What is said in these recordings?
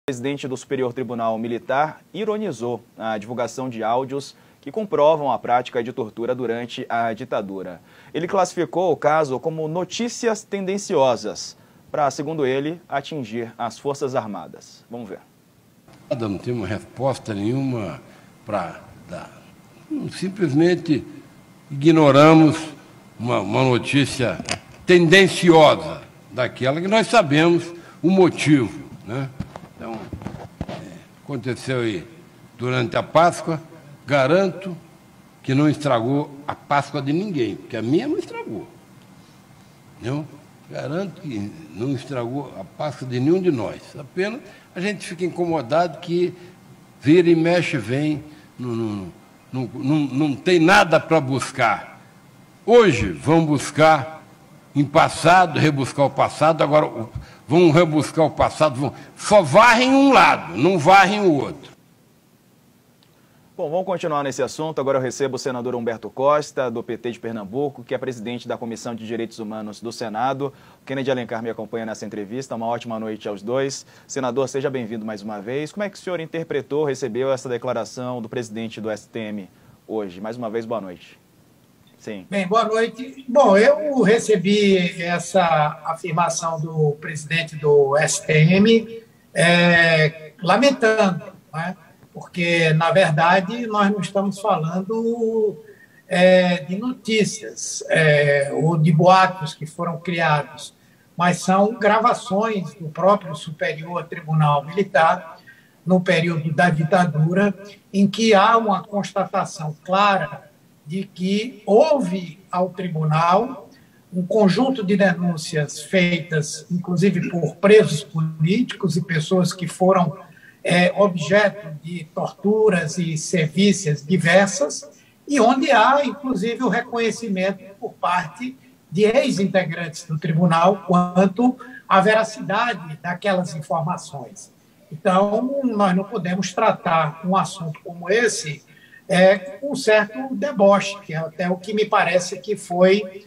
O presidente do Superior Tribunal Militar ironizou a divulgação de áudios que comprovam a prática de tortura durante a ditadura. Ele classificou o caso como notícias tendenciosas para, segundo ele, atingir as Forças Armadas. Vamos ver. Não tem uma resposta nenhuma para dar. Simplesmente ignoramos uma notícia tendenciosa daquela que nós sabemos o motivo, né? Então, aconteceu aí durante a Páscoa, garanto que não estragou a Páscoa de ninguém, porque a minha não estragou. Não? Garanto que não estragou a Páscoa de nenhum de nós. Apenas a gente fica incomodado que vira e mexe, vem, não tem nada para buscar. Hoje vão buscar em passado, rebuscar o passado, agora vão rebuscar o passado, só varrem um lado, não varrem o outro. Bom, vamos continuar nesse assunto. Agora eu recebo o senador Humberto Costa, do PT de Pernambuco, que é presidente da Comissão de Direitos Humanos do Senado. O Kennedy Alencar me acompanha nessa entrevista. Uma ótima noite aos dois. Senador, seja bem-vindo mais uma vez. Como é que o senhor interpretou, recebeu essa declaração do presidente do STM hoje? Mais uma vez, boa noite. Sim. Bem, boa noite. Bom, eu recebi essa afirmação do presidente do STM lamentando, né? Porque, na verdade, nós não estamos falando de notícias ou de boatos que foram criados, mas são gravações do próprio Superior Tribunal Militar no período da ditadura, em que há uma constatação clara de que houve ao tribunal um conjunto de denúncias feitas, inclusive por presos políticos e pessoas que foram objeto de torturas e sevícias diversas, e onde há, inclusive, o reconhecimento por parte de ex-integrantes do tribunal quanto à veracidade daquelas informações. Então, nós não podemos tratar um assunto como esse com um certo deboche, que é até o que me parece que foi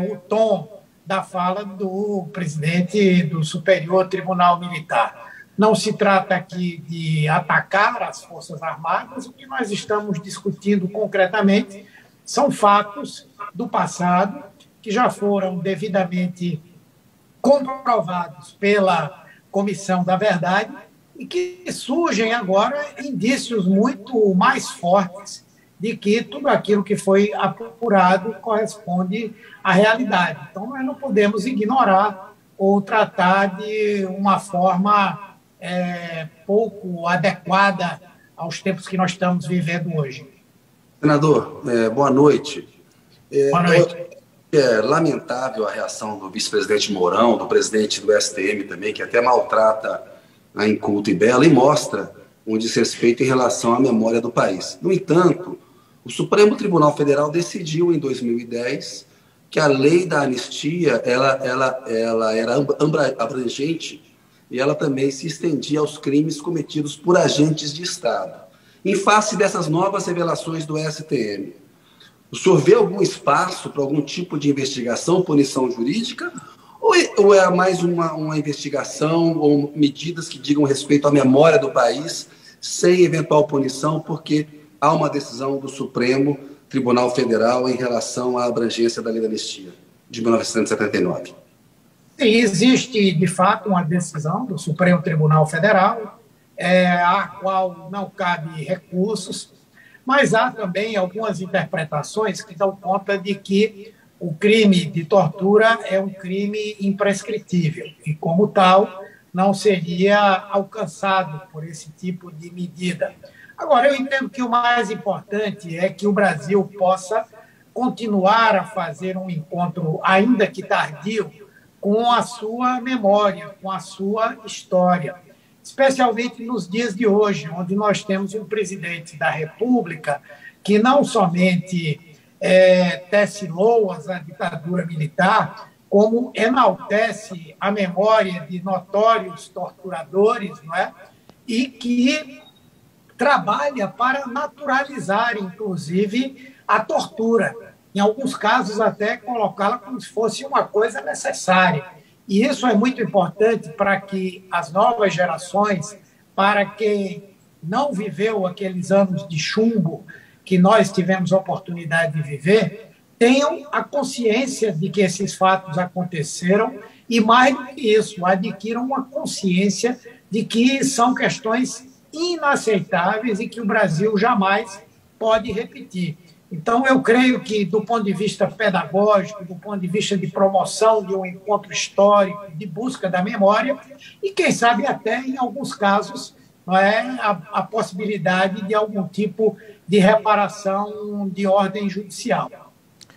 o tom da fala do presidente do Superior Tribunal Militar. Não se trata aqui de atacar as Forças Armadas, o que nós estamos discutindo concretamente são fatos do passado que já foram devidamente comprovados pela Comissão da Verdade e que surgem agora indícios muito mais fortes de que tudo aquilo que foi apurado corresponde à realidade. Então, nós não podemos ignorar ou tratar de uma forma pouco adequada aos tempos que nós estamos vivendo hoje. Senador, boa noite. Boa noite. É lamentável a reação do vice-presidente Mourão, do presidente do STM também, que até maltrata a Inculta e Bela e mostra um desrespeito em relação à memória do país. No entanto, o Supremo Tribunal Federal decidiu em 2010 que a lei da anistia ela era abrangente e ela também se estendia aos crimes cometidos por agentes de Estado. Em face dessas novas revelações do STM, o senhor vê algum espaço para algum tipo de investigação, punição jurídica, ou é mais uma investigação ou medidas que digam respeito à memória do país, sem eventual punição, porque há uma decisão do Supremo Tribunal Federal em relação à abrangência da lei da anistia, de 1979? Sim, existe, de fato, uma decisão do Supremo Tribunal Federal, a qual não cabe recursos, mas há também algumas interpretações que dão conta de que o crime de tortura é um crime imprescritível e, como tal, não seria alcançado por esse tipo de medida. Agora, eu entendo que o mais importante é que o Brasil possa continuar a fazer um encontro, ainda que tardio, com a sua memória, com a sua história, especialmente nos dias de hoje, onde nós temos um presidente da República que não somente tece loas à ditadura militar, como enaltece a memória de notórios torturadores, não é? E que trabalha para naturalizar, inclusive, a tortura. Em alguns casos, até colocá-la como se fosse uma coisa necessária. E isso é muito importante para que as novas gerações, para quem não viveu aqueles anos de chumbo que nós tivemos a oportunidade de viver, tenham a consciência de que esses fatos aconteceram e, mais do que isso, adquiram uma consciência de que são questões inaceitáveis e que o Brasil jamais pode repetir. Então, eu creio que, do ponto de vista pedagógico, do ponto de vista de promoção de um encontro histórico, de busca da memória, e quem sabe até, em alguns casos, não é, a possibilidade de algum tipo de reparação de ordem judicial.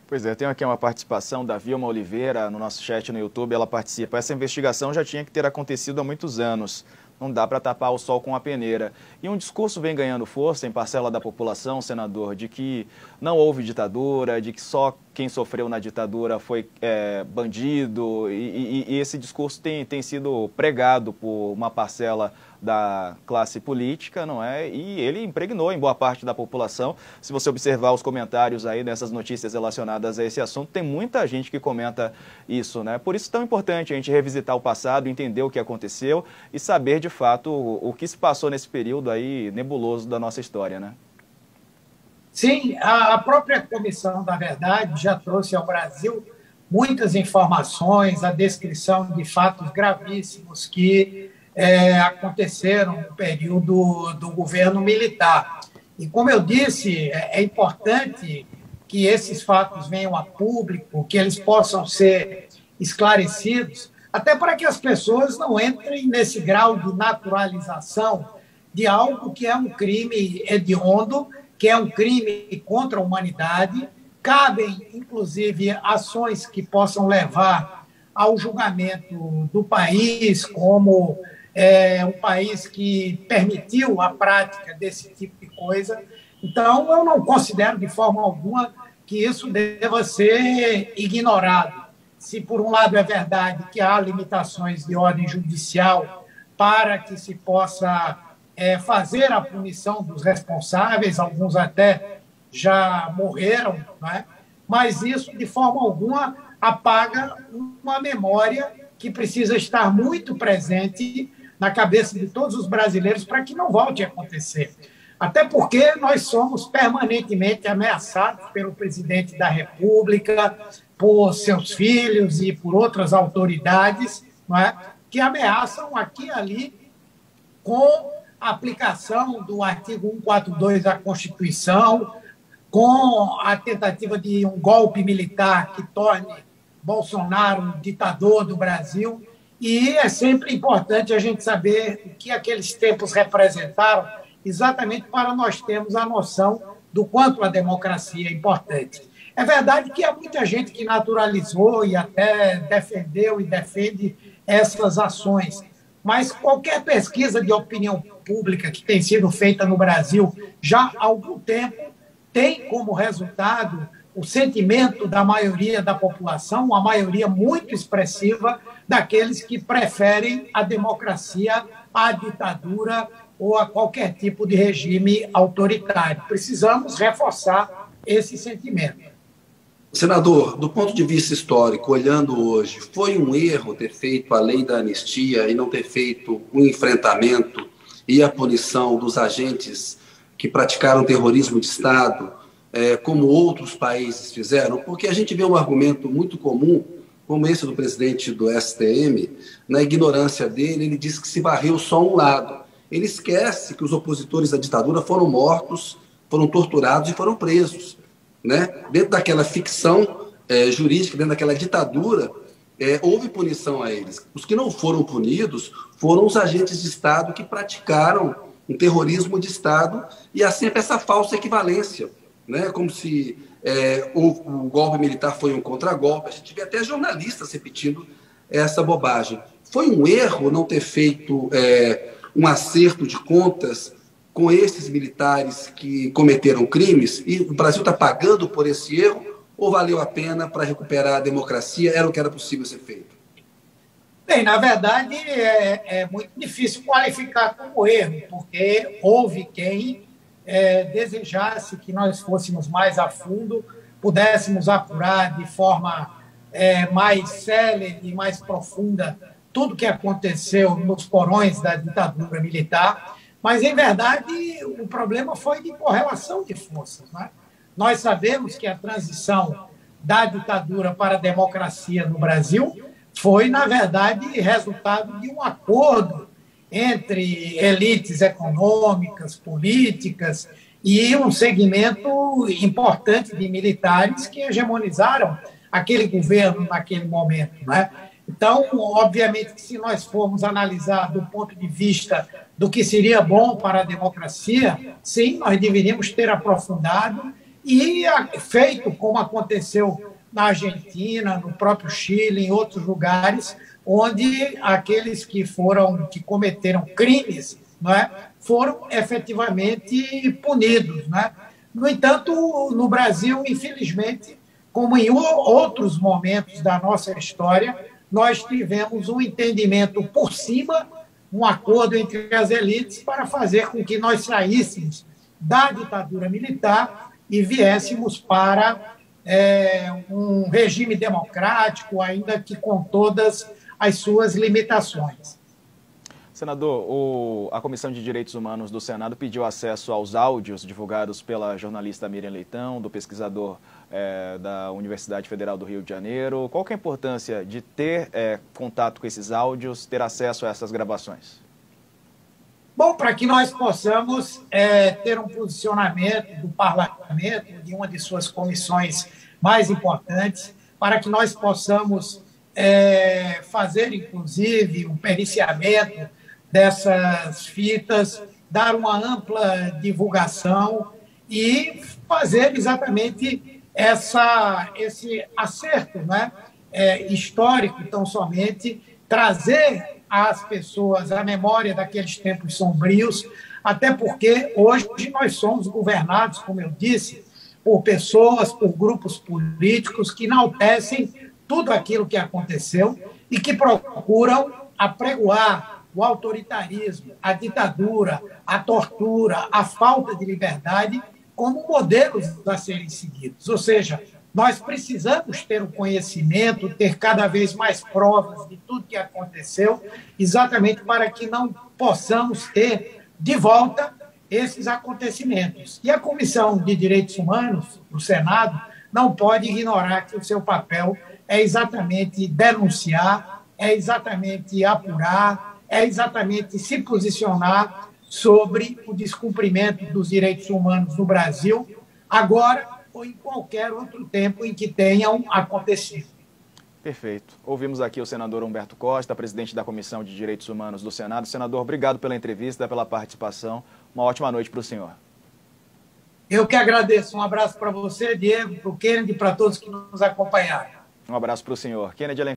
Pois é, eu tenho aqui uma participação da Vilma Oliveira no nosso chat no YouTube, ela participa. Essa investigação já tinha que ter acontecido há muitos anos. Não dá para tapar o sol com a peneira. E um discurso vem ganhando força em parcela da população, senador, de que não houve ditadura, de que só quem sofreu na ditadura foi bandido. E esse discurso tem sido pregado por uma parcela da classe política, não é? E ele impregnou em boa parte da população. Se você observar os comentários aí dessas notícias relacionadas a esse assunto, tem muita gente que comenta isso, né? Por isso é tão importante a gente revisitar o passado, entender o que aconteceu e saber de fato o que se passou nesse período aí nebuloso da nossa história, né? Sim, a própria Comissão da Verdade já trouxe ao Brasil muitas informações, a descrição de fatos gravíssimos que aconteceram no período do governo militar. E, como eu disse, é importante que esses fatos venham a público, que eles possam ser esclarecidos, até para que as pessoas não entrem nesse grau de naturalização de algo que é um crime hediondo, que é um crime contra a humanidade. Cabem, inclusive, ações que possam levar ao julgamento do país como um país que permitiu a prática desse tipo de coisa. Então, eu não considero de forma alguma que isso deva ser ignorado. Se, por um lado, é verdade que há limitações de ordem judicial para que se possa fazer a punição dos responsáveis, alguns até já morreram, não é? Mas isso, de forma alguma, apaga uma memória que precisa estar muito presente na cabeça de todos os brasileiros para que não volte a acontecer. Até porque nós somos permanentemente ameaçados pelo presidente da República, por seus filhos e por outras autoridades, não é? Que ameaçam aqui e ali com a aplicação do artigo 142 da Constituição, com a tentativa de um golpe militar que torne Bolsonaro um ditador do Brasil. E é sempre importante a gente saber o que aqueles tempos representaram, exatamente para nós termos a noção do quanto a democracia é importante. É verdade que há muita gente que naturalizou e até defendeu e defende essas ações, mas qualquer pesquisa de opinião pública que tem sido feita no Brasil já há algum tempo tem como resultado o sentimento da maioria da população, uma maioria muito expressiva daqueles que preferem a democracia à ditadura ou a qualquer tipo de regime autoritário. Precisamos reforçar esse sentimento. Senador, do ponto de vista histórico, olhando hoje, foi um erro ter feito a lei da anistia e não ter feito o enfrentamento e a punição dos agentes que praticaram terrorismo de Estado, como outros países fizeram? Porque a gente vê um argumento muito comum, como esse do presidente do STM, na ignorância dele, ele diz que se varreu só um lado. Ele esquece que os opositores da ditadura foram mortos, foram torturados e foram presos, né? Dentro daquela ficção jurídica, dentro daquela ditadura, houve punição a eles. Os que não foram punidos foram os agentes de Estado que praticaram um terrorismo de Estado, e há sempre essa falsa equivalência, né? Como se o golpe militar foi um contragolpe. A gente vê até jornalistas repetindo essa bobagem. Foi um erro não ter feito um acerto de contas com esses militares que cometeram crimes, e o Brasil está pagando por esse erro, ou valeu a pena para recuperar a democracia? Era o que era possível ser feito? Bem, na verdade, é muito difícil qualificar como erro, porque houve quem desejasse que nós fôssemos mais a fundo, pudéssemos apurar de forma mais célere e mais profunda tudo que aconteceu nos porões da ditadura militar, mas, em verdade, o problema foi de correlação de forças, né? Nós sabemos que a transição da ditadura para a democracia no Brasil foi, na verdade, resultado de um acordo entre elites econômicas, políticas e um segmento importante de militares que hegemonizaram aquele governo naquele momento, né? Então, obviamente, que se nós formos analisar do ponto de vista do que seria bom para a democracia, sim, nós deveríamos ter aprofundado e feito como aconteceu na Argentina, no próprio Chile, em outros lugares, onde aqueles que cometeram crimes, não é, foram efetivamente punidos, não é? No entanto, no Brasil, infelizmente, como em outros momentos da nossa história, nós tivemos um entendimento por cima, um acordo entre as elites para fazer com que nós saíssemos da ditadura militar e viéssemos para um regime democrático, ainda que com todas as suas limitações. Senador, a Comissão de Direitos Humanos do Senado pediu acesso aos áudios divulgados pela jornalista Miriam Leitão, do pesquisador da Universidade Federal do Rio de Janeiro. Qual que é a importância de ter contato com esses áudios, ter acesso a essas gravações? Bom, para que nós possamos ter um posicionamento do parlamento, de uma de suas comissões mais importantes, para que nós possamos fazer, inclusive, um periciamento dessas fitas, dar uma ampla divulgação e fazer exatamente esse acerto, né, histórico, tão somente, trazer às pessoas a memória daqueles tempos sombrios, até porque hoje nós somos governados, como eu disse, por pessoas, por grupos políticos que enaltecem tudo aquilo que aconteceu e que procuram apregoar o autoritarismo, a ditadura, a tortura, a falta de liberdade como modelos a serem seguidos. Ou seja, nós precisamos ter o conhecimento, ter cada vez mais provas de tudo que aconteceu, exatamente para que não possamos ter de volta esses acontecimentos. E a Comissão de Direitos Humanos do Senado não pode ignorar que o seu papel é exatamente denunciar, é exatamente apurar, é exatamente se posicionar sobre o descumprimento dos direitos humanos no Brasil, agora ou em qualquer outro tempo em que tenham acontecido. Perfeito. Ouvimos aqui o senador Humberto Costa, presidente da Comissão de Direitos Humanos do Senado. Senador, obrigado pela entrevista, pela participação. Uma ótima noite para o senhor. Eu que agradeço. Um abraço para você, Diego, para o Kennedy e para todos que nos acompanharam. Um abraço para o senhor. Kennedy Alencar.